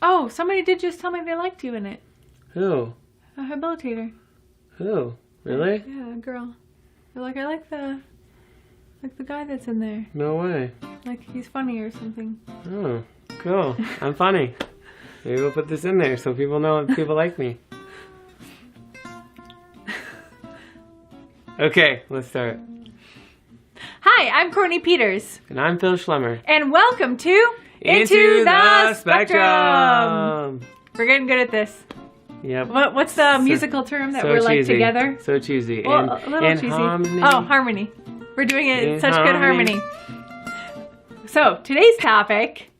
Oh, somebody did just tell me they liked you in it. Who? A habilitator. Who? Really? Yeah, a girl. They're like, I like the guy that's in there. No way. Like he's funny or something. Oh, cool. I'm funny. Maybe we'll put this in there so people know people like me. Okay, let's start. Hi, I'm Courtney Peters. And I'm Phil Schlemmer. And welcome to Into the Spectrum. We're getting good at this. Yep. What's the musical term that we're like cheesy. together? So cheesy. Well, a little cheesy. Harmony. Oh, harmony. We're doing it in such good harmony. So, today's topic,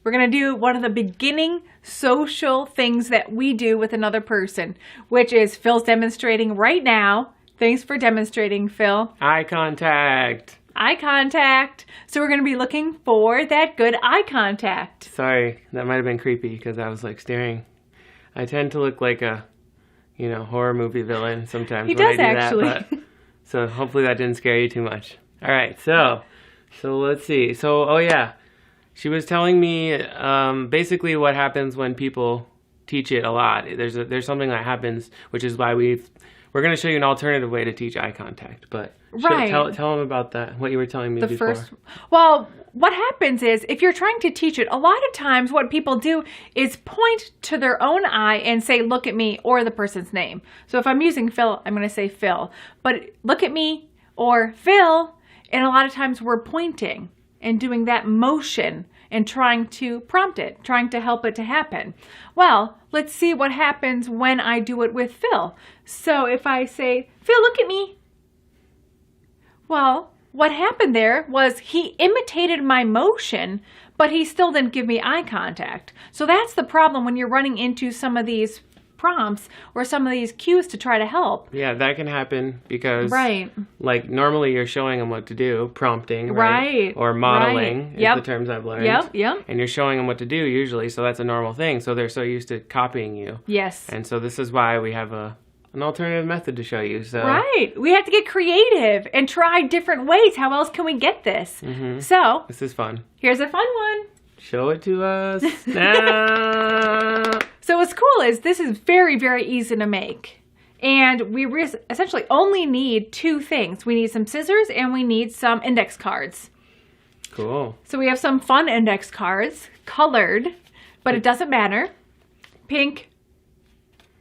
we're going to do one of the beginning social things that we do with another person, which is Phil's demonstrating right now. Thanks for demonstrating, Phil. Eye contact. Eye contact. So we're going to be looking for that good eye contact. Sorry, that might have been creepy because I was like staring. I tend to look like a, horror movie villain sometimes. He when does I do actually. That, but, so hopefully that didn't scare you too much. All right, so let's see. So, she was telling me basically what happens when people teach it a lot. There's something that happens, which is why we're going to show you an alternative way to teach eye contact. But right. Tell them about that, what you were telling me before. Well, what happens is if you're trying to teach it, a lot of times what people do is point to their own eye and say, look at me, or the person's name. So if I'm using Phil, I'm going to say Phil. But look at me or Phil, and a lot of times we're pointing and doing that motion and trying to prompt it, trying to help it to happen. Well, let's see what happens when I do it with Phil. So if I say, Phil, look at me. Well, what happened there was he imitated my motion, but he still didn't give me eye contact. So that's the problem when you're running into some of these prompts or some of these cues to try to help. Yeah, that can happen because right. Like normally you're showing them what to do, prompting, right? Or modeling is the terms I've learned. Yep. And you're showing them what to do usually, so that's a normal thing. So they're so used to copying you. Yes. And so this is why we have an alternative method to show you. So right. We have to get creative and try different ways. How else can we get this? Mm-hmm. So this is fun. Here's a fun one. Show it to us now. So what's cool is this is very, very easy to make. And we essentially only need two things. We need some scissors and we need some index cards. Cool. So we have some fun index cards, colored, but it doesn't matter. Pink,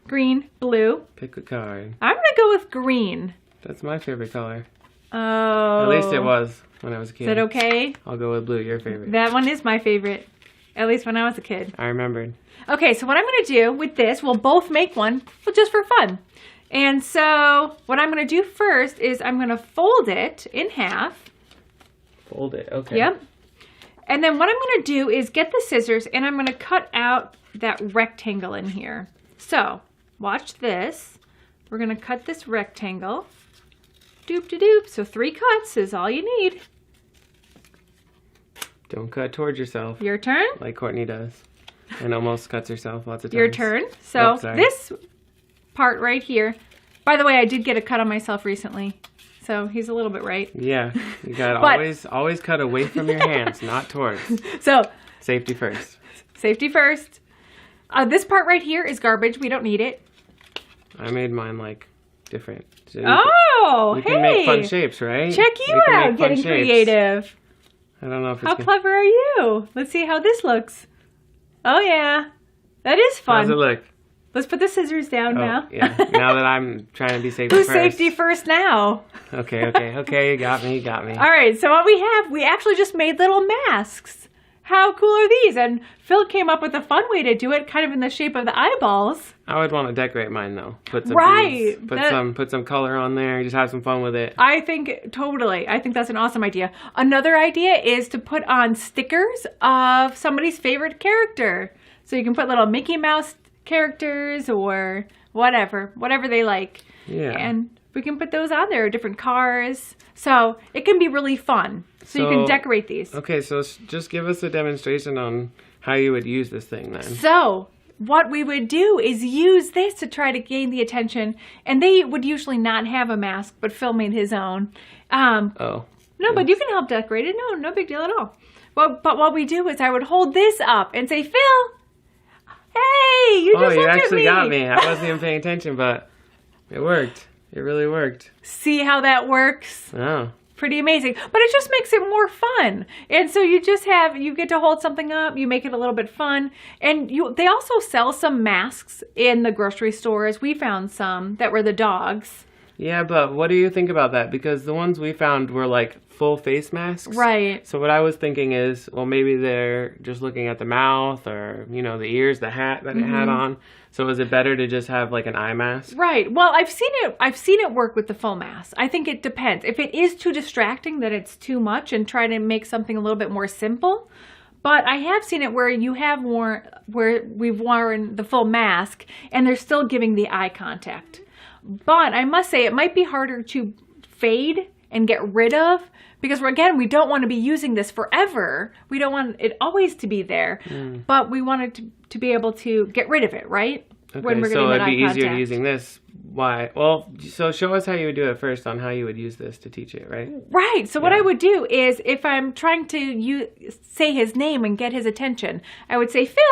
green, blue. Pick a card. I'm going to go with green. That's my favorite color. Oh. At least it was when I was a kid. Is that okay? I'll go with blue, your favorite. That one is my favorite. At least when I was a kid. I remembered. Okay, so what I'm going to do with this, we'll both make one, just for fun. And so what I'm going to do first is I'm going to fold it in half. Fold it, okay. Yep. And then what I'm going to do is get the scissors and I'm going to cut out that rectangle in here. So watch this. We're going to cut this rectangle. Doop-de-doop. So 3 cuts is all you need. Don't cut towards yourself. Your turn. Like Courtney does. And almost cuts herself lots of times. Your turn. So sorry. This part right here. By the way, I did get a cut on myself recently. So he's a little bit right. Yeah. You got always cut away from your hands, not towards. So safety first. Safety first. This part right here is garbage. We don't need it. I made mine like different. So you can make fun shapes, right? Check you out, getting creative. I don't know if How clever are you? Let's see how this looks. Oh, yeah. That is fun. How does it look? Let's put the scissors down now. Yeah. Now that I'm trying to be safety Who's first. safety first now? Okay. You got me. All right. So what we actually just made little masks. How cool are these? And Phil came up with a fun way to do it, kind of in the shape of the eyeballs. I would want to decorate mine though. Put some beads, put some color on there. Just have some fun with it. I think that's an awesome idea. Another idea is to put on stickers of somebody's favorite character. So you can put little Mickey Mouse characters or whatever they like. Yeah. And we can put those on there, different cars. So it can be really fun. So you can decorate these. Okay, so just give us a demonstration on how you would use this thing then. So what we would do is use this to try to gain the attention. And they would usually not have a mask, but Phil made his own. No, but you can help decorate it. No big deal at all. But what we do is I would hold this up and say, Phil, You just Oh, you looked at actually me. got me. I wasn't even paying attention, but it worked. It really worked. See how that works? Oh. Pretty amazing. But it just makes it more fun. And so you get to hold something up, you make it a little bit fun. And they also sell some masks in the grocery stores. We found some that were the dogs. Yeah, but what do you think about that? Because the ones we found were like full face masks. Right. So what I was thinking is, well, maybe they're just looking at the mouth or, the ears, the hat that it had on. So is it better to just have like an eye mask? Right. Well, I've seen it work with the full mask. I think it depends. If it is too distracting, then it's too much, and try to make something a little bit more simple. But I have seen it where we've worn the full mask and they're still giving the eye contact. But I must say it might be harder to fade and get rid of, because again, we don't want to be using this forever. We don't want it always to be there, but we want it to be able to get rid of it, right? Okay, When we're so getting that it'd be eye easier contact. using this. Why? Well, so show us how you would do it first on how you would use this to teach it, right? Right. So what I would do is, if I'm trying to say his name and get his attention, I would say, Phil.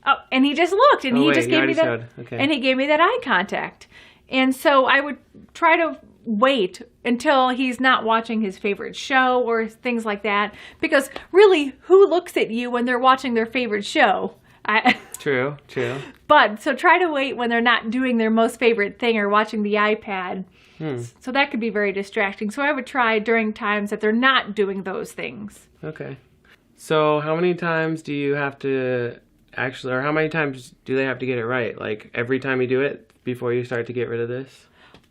Oh, and he just looked, and he just gave me that, Okay. and he gave me that eye contact. And so I would try to wait until he's not watching his favorite show or things like that. Because really, who looks at you when they're watching their favorite show? True. But so try to wait when they're not doing their most favorite thing or watching the iPad. So that could be very distracting. So I would try during times that they're not doing those things. Okay. So how many times do you have to actually, or how many times do they have to get it right? Like every time you do it before you start to get rid of this?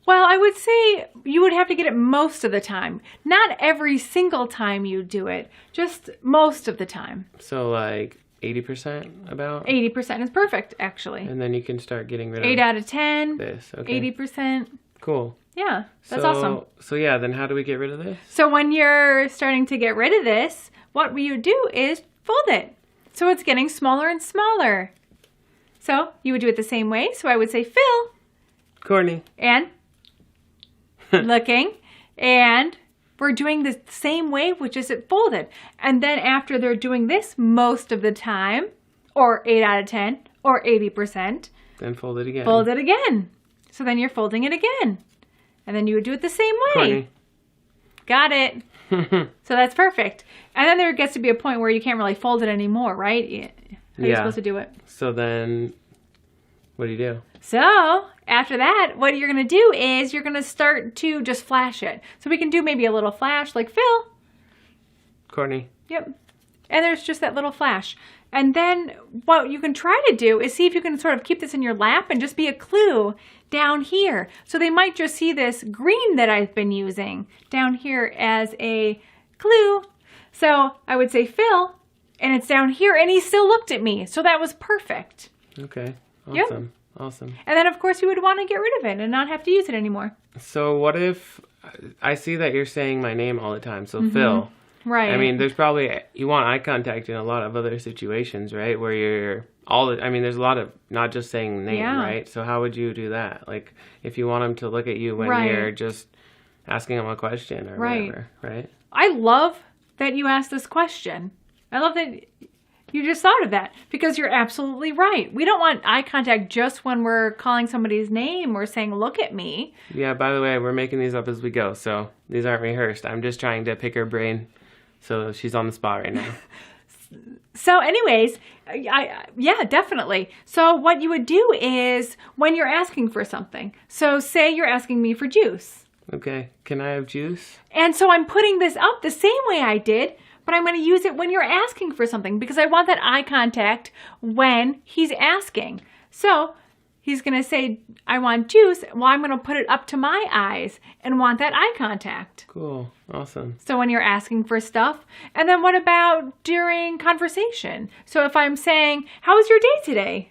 Well, I would say you would have to get it most of the time. Not every single time you do it, just most of the time. So like 80% about? 80% is perfect, actually. And then you can start getting rid of 8 out of 10, this. Okay. 80%. Cool. Yeah, that's awesome. So yeah, then how do we get rid of this? So when you're starting to get rid of this, what you do is fold it. So it's getting smaller and smaller. So you would do it the same way. So I would say, Phil. Courtney. And looking. And we're doing the same way, which is it folded. And then after they're doing this most of the time, or 8 out of 10, or 80%, Then fold it again. fold it again. So then you're folding it again. And then you would do it the same way. Courtney. Got it. So that's perfect. And then there gets to be a point where you can't really fold it anymore, right? How are you supposed to do it? So then, what do you do? So after that, what you're going to do is you're going to start to just flash it. So we can do maybe a little flash like Phil. Courtney. Yep. And there's just that little flash. And then what you can try to do is see if you can sort of keep this in your lap and just be a clue down here. So they might just see this green that I've been using down here as a clue. So I would say Phil, and it's down here, and he still looked at me. So that was perfect. Okay. Yep. Awesome. Awesome. And then, of course, you would want to get rid of it and not have to use it anymore. So what if I see that you're saying my name all the time? So Phil. Right. I mean, there's probably, you want eye contact in a lot of other situations, right? Where you're there's a lot of not just saying name, right? So how would you do that? Like if you want them to look at you when you're just asking them a question or whatever, right? I love that you asked this question. I love that you just thought of that, because you're absolutely right. We don't want eye contact just when we're calling somebody's name or saying, look at me. Yeah, by the way, we're making these up as we go, so these aren't rehearsed. I'm just trying to pick her brain, so she's on the spot right now. So anyways, yeah, definitely. So what you would do is when you're asking for something, so say you're asking me for juice. Okay, can I have juice? And so I'm putting this up the same way I did, but I'm going to use it when you're asking for something, because I want that eye contact when he's asking. So he's going to say, I want juice. Well, I'm going to put it up to my eyes and want that eye contact. Cool. Awesome. So when you're asking for stuff. And then what about during conversation? So if I'm saying, how was your day today?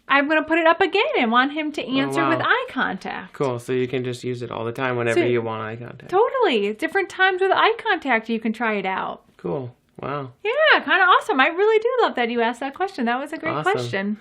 I'm going to put it up again and want him to answer with eye contact. Cool. So you can just use it all the time whenever you want eye contact. Totally. Different times with eye contact, you can try it out. Cool. Wow. Yeah, kind of awesome. I really do love that you asked that question. That was a great question.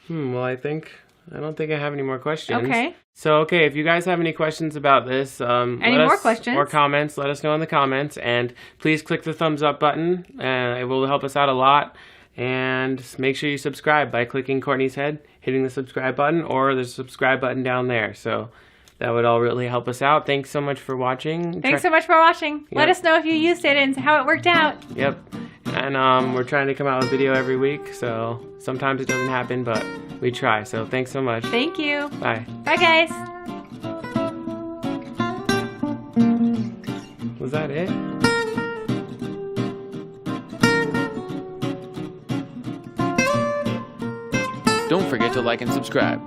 Well, I don't think I have any more questions. Okay. So, if you guys have any questions about this, any more questions or comments, let us know in the comments. And please click the thumbs up button. It will help us out a lot. And make sure you subscribe by clicking Courtney's head, hitting the subscribe button, or there's a subscribe button down there. So that would all really help us out. Thanks so much for watching. Thanks so much for watching. Let Yep. us know if you used it and how it worked out. Yep. And we're trying to come out with video every week, so sometimes it doesn't happen, but we try. So thanks so much. Thank you. Bye. Bye, guys. Was that it? Don't forget to like and subscribe.